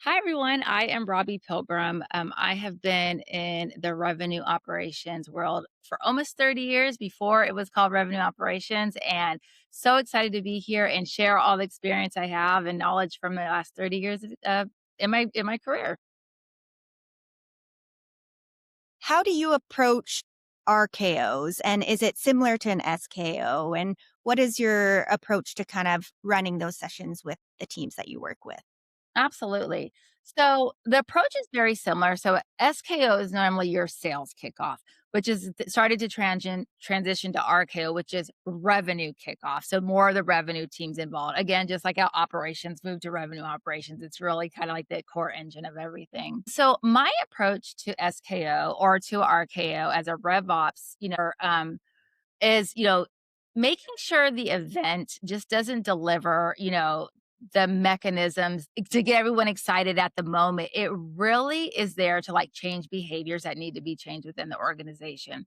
Hi, everyone. I am Robee Pilgrim. I have been in the revenue operations world for almost 30 years before it was called revenue operations. And so excited to be here and share all the experience I have and knowledge from the last 30 years in my career. How do you approach RKOs, and is it similar to an SKO? And what is your approach to kind of running those sessions with the teams that you work with? Absolutely. So the approach is very similar. So SKO is normally your sales kickoff, which is started to transition to RKO, which is revenue kickoff. So more of the revenue teams involved. Again, just like how operations moved to revenue operations, it's really kind of like the core engine of everything. So my approach to SKO or to RKO as a RevOps, is, making sure the event just doesn't deliver, the mechanisms to get everyone excited at the moment. It really is there to like change behaviors that need to be changed within the organization.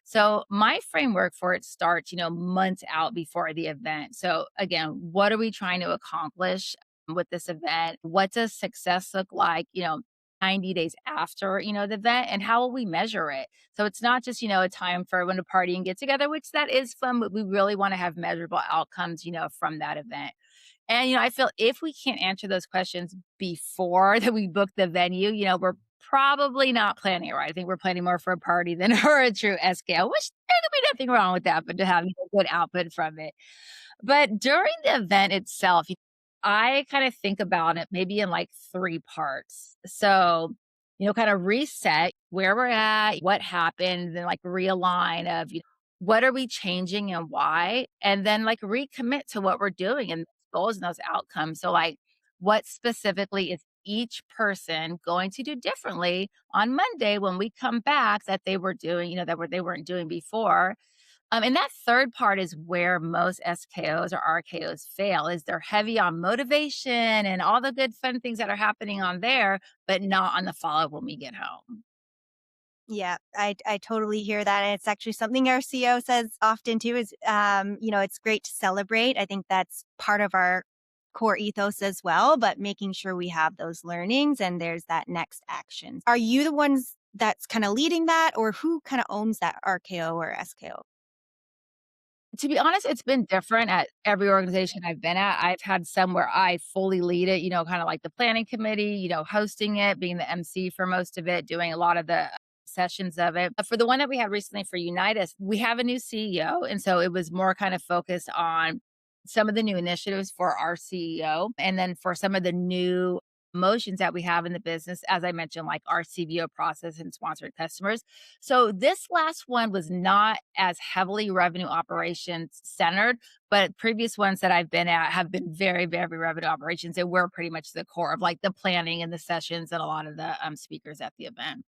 So my framework for it starts, months out before the event. So again, what are we trying to accomplish with this event? What does success look like, 90 days after, the event, and how will we measure it? So it's not just, a time for everyone to party and get together, which that is fun, but we really want to have measurable outcomes, from that event. And, I feel if we can't answer those questions before that we book the venue, we're probably not planning it right. I think we're planning more for a party than for a true SKO, which there could be nothing wrong with that, but to have good output from it. But during the event itself, I kind of think about it maybe in like three parts. So, kind of reset where we're at, what happened, then like realign of, what are we changing and why? And then like recommit to what we're doing and goals and those outcomes. So, like, what specifically is each person going to do differently on Monday when we come back that they were doing, they weren't doing before? And that third part is where most SKOs or RKOs fail is they're heavy on motivation and all the good fun things that are happening on there, but not on the follow-up when we get home. Yeah, I totally hear that. And it's actually something our CEO says often too is, it's great to celebrate. I think that's part of our core ethos as well, but making sure we have those learnings and there's that next action. Are you the ones that's kind of leading that, or who kind of owns that RKO or SKO? To be honest, it's been different at every organization I've been at. I've had some where I fully lead it, kind of like the planning committee, hosting it, being the MC for most of it, doing a lot of the sessions of it. But for the one that we had recently for UniteUs, we have a new CEO. And so it was more kind of focused on some of the new initiatives for our CEO. And then for some of the new motions that we have in the business, as I mentioned, like our CVO process and sponsored customers. So this last one was not as heavily revenue operations centered, but previous ones that I've been at have been very, very revenue operations. And we're pretty much the core of like the planning and the sessions and a lot of the speakers at the event.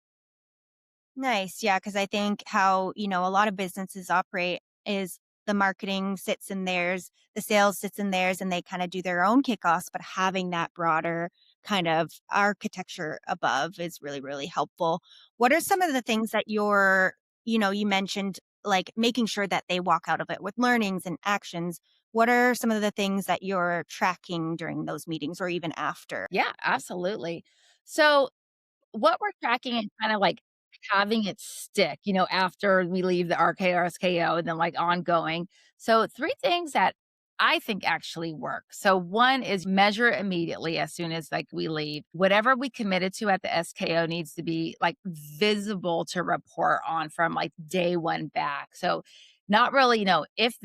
Nice. Yeah. Cause I think how, a lot of businesses operate is the marketing sits in theirs, the sales sits in theirs, and they kind of do their own kickoffs. But having that broader kind of architecture above is really, really helpful. What are some of the things that you mentioned, like making sure that they walk out of it with learnings and actions? What are some of the things that you're tracking during those meetings or even after? Yeah, absolutely. So what we're tracking and kinda, like, having it stick, after we leave the RK or SKO and then, like, ongoing. So, 3 things that I think actually work. So, 1 is measure immediately as soon as, like, we leave. Whatever we committed to at the SKO needs to be, like, visible to report on from, like, day 1 back. So, not really, if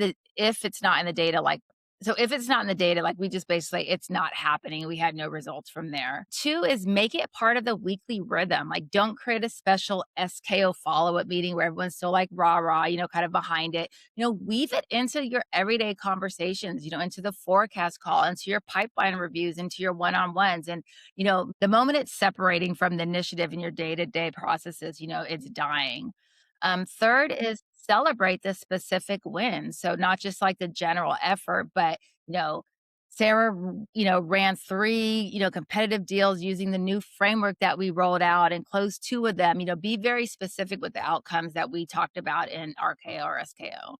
it's not in the data, like so if it's not in the data, like, we just basically it's not happening, we had no results from there. 2 is make it part of the weekly rhythm, like, don't create a special SKO follow-up meeting where everyone's still, like, rah-rah, kind of behind it. Weave it into your everyday conversations, into the forecast call, into your pipeline reviews, into your one-on-ones, and, the moment it's separating from the initiative in your day-to-day processes, it's dying. Third is celebrate the specific wins. So not just like the general effort, but you know, Sarah, ran three, competitive deals using the new framework that we rolled out and closed two of them. Be very specific with the outcomes that we talked about in RKO or SKO.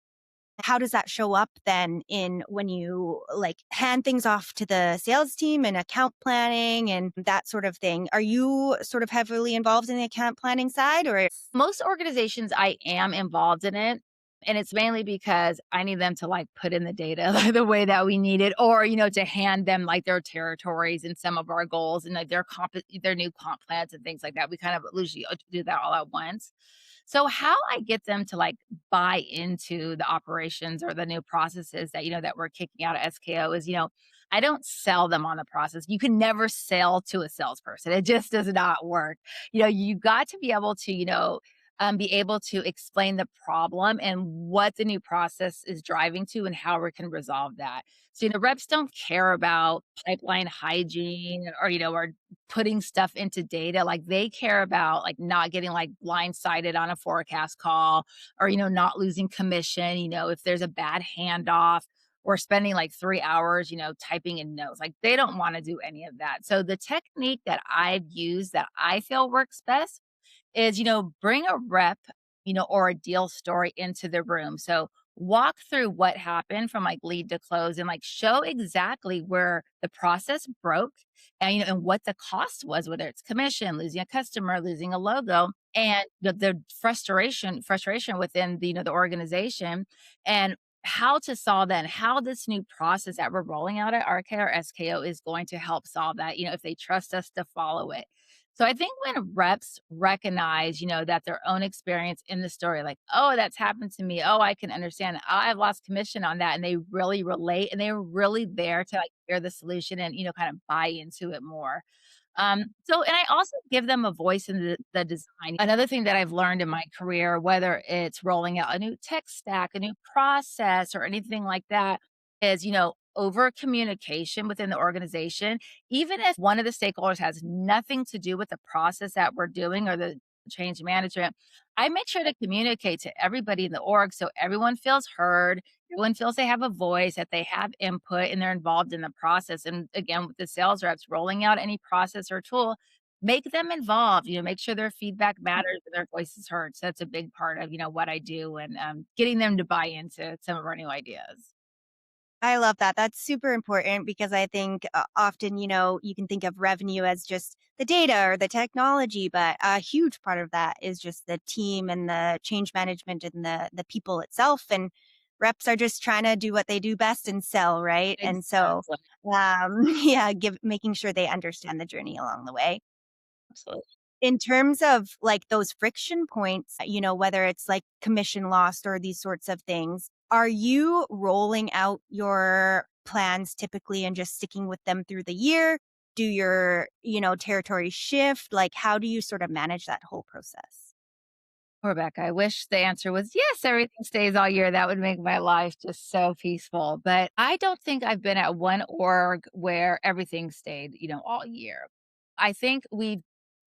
How does that show up then in when you like hand things off to the sales team and account planning and that sort of thing? Are you sort of heavily involved in the account planning side or Most organizations, I am involved in it, and it's mainly because I need them to, like, put in the data like the way that we need it, or, to hand them, like, their territories and some of our goals and, like, their new comp plans and things like that. We kind of usually do that all at once. So how I get them to, like, buy into the operations or the new processes that, that we're kicking out of SKO is, I don't sell them on the process. You can never sell to a salesperson. It just does not work. You got to be able to, be able to explain the problem and what the new process is driving to and how we can resolve that. So, reps don't care about pipeline hygiene or putting stuff into data. Like they care about like not getting like blindsided on a forecast call or, not losing commission, if there's a bad handoff or spending like 3 hours, typing in notes. Like they don't want to do any of that. So the technique that I've used that I feel works best is, bring a rep, or a deal story into the room. So walk through what happened from like lead to close and like show exactly where the process broke and and what the cost was, whether it's commission, losing a customer, losing a logo, and the frustration within the the organization and how to solve that and how this new process that we're rolling out at RK or SKO is going to help solve that, if they trust us to follow it. So I think when reps recognize, that their own experience in the story, like, oh, that's happened to me. Oh, I can understand. Oh, I've lost commission on that. And they really relate and they're really there to like hear the solution and, kind of buy into it more. And I also give them a voice in the design. Another thing that I've learned in my career, whether it's rolling out a new tech stack, a new process, or anything like that, is, over communication within the organization. Even if one of the stakeholders has nothing to do with the process that we're doing or the change management, I make sure to communicate to everybody in the org so everyone feels heard, everyone feels they have a voice, that they have input, and they're involved in the process. And again, with the sales reps rolling out any process or tool, make them involved, make sure their feedback matters and their voice is heard. So that's a big part of, what I do and getting them to buy into some of our new ideas. I love that. That's super important because I think often, you can think of revenue as just the data or the technology, but a huge part of that is just the team and the change management and the people itself. And reps are just trying to do what they do best and sell, right? And so, Exactly. yeah, making sure they understand the journey along the way. Absolutely. In terms of, like, those friction points, whether it's, like, commission lost or these sorts of things, are you rolling out your plans typically and just sticking with them through the year? Do your, territory shift? Like, how do you sort of manage that whole process? Poor Becca. I wish the answer was yes, everything stays all year. That would make my life just so peaceful. But I don't think I've been at one org where everything stayed, all year. I think we've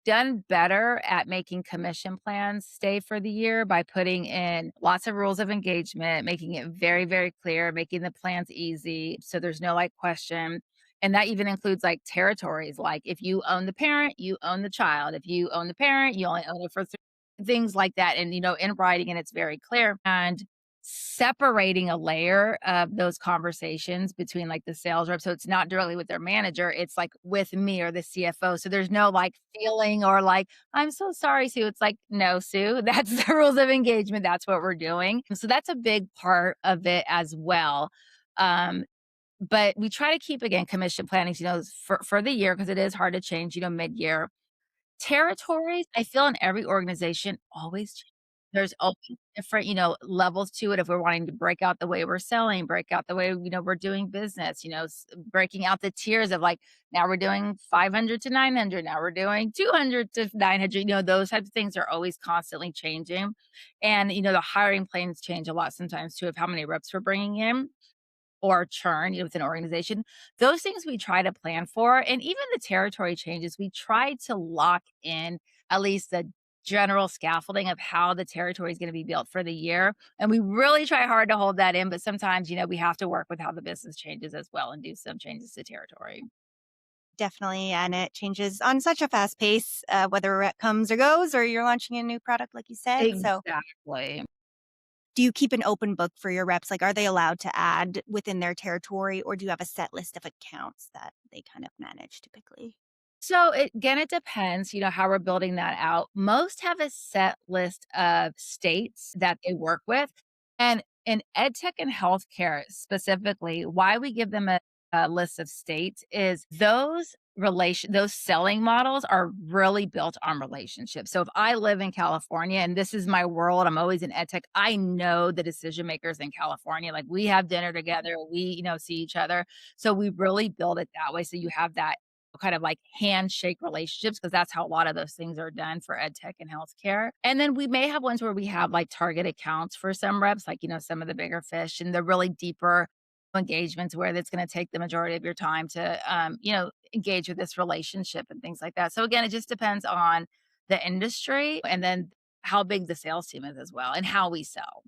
done better at making commission plans stay for the year by putting in lots of rules of engagement, making it very, very clear, making the plans easy so there's no like question. And that even includes like territories. Like if you own the parent, you own the child. If you own the parent, you only own it for things like that. And, in writing, and it's very clear. And separating a layer of those conversations between like the sales rep. So it's not directly with their manager, it's like with me or the CFO. So there's no like feeling or like, I'm so sorry, Sue. It's like, no, Sue, that's the rules of engagement. That's what we're doing. So that's a big part of it as well. Um, but we try to keep again commission planning, for the year because it is hard to change, mid-year. Territories, I feel in every organization always change. There's always different, levels to it if we're wanting to break out the way we're selling, break out the way, we're doing business, breaking out the tiers of like, now we're doing 500 to 900, now we're doing 200 to 900, those types of things are always constantly changing. And, the hiring plans change a lot sometimes too of how many reps we're bringing in or churn, with an organization. Those things we try to plan for, and even the territory changes, we try to lock in at least the general scaffolding of how the territory is gonna be built for the year, and we really try hard to hold that in, but sometimes, we have to work with how the business changes as well and do some changes to territory. Definitely, and it changes on such a fast pace, whether it comes or goes or you're launching a new product like you said. So Exactly. do you keep an open book for your reps? Like, are they allowed to add within their territory, or do you have a set list of accounts that they kind of manage typically? So it depends, how we're building that out. Most have a set list of states that they work with. And in EdTech and healthcare specifically, why we give them a list of states is those selling models are really built on relationships. So if I live in California and this is my world, I'm always in EdTech, I know the decision makers in California. Like we have dinner together, we, see each other. So we really build it that way. So you have that kind of like handshake relationships because that's how a lot of those things are done for ed tech and healthcare. And then we may have ones where we have like target accounts for some reps, like, some of the bigger fish and the really deeper engagements where that's going to take the majority of your time to, engage with this relationship and things like that. So again, it just depends on the industry and then how big the sales team is as well and how we sell.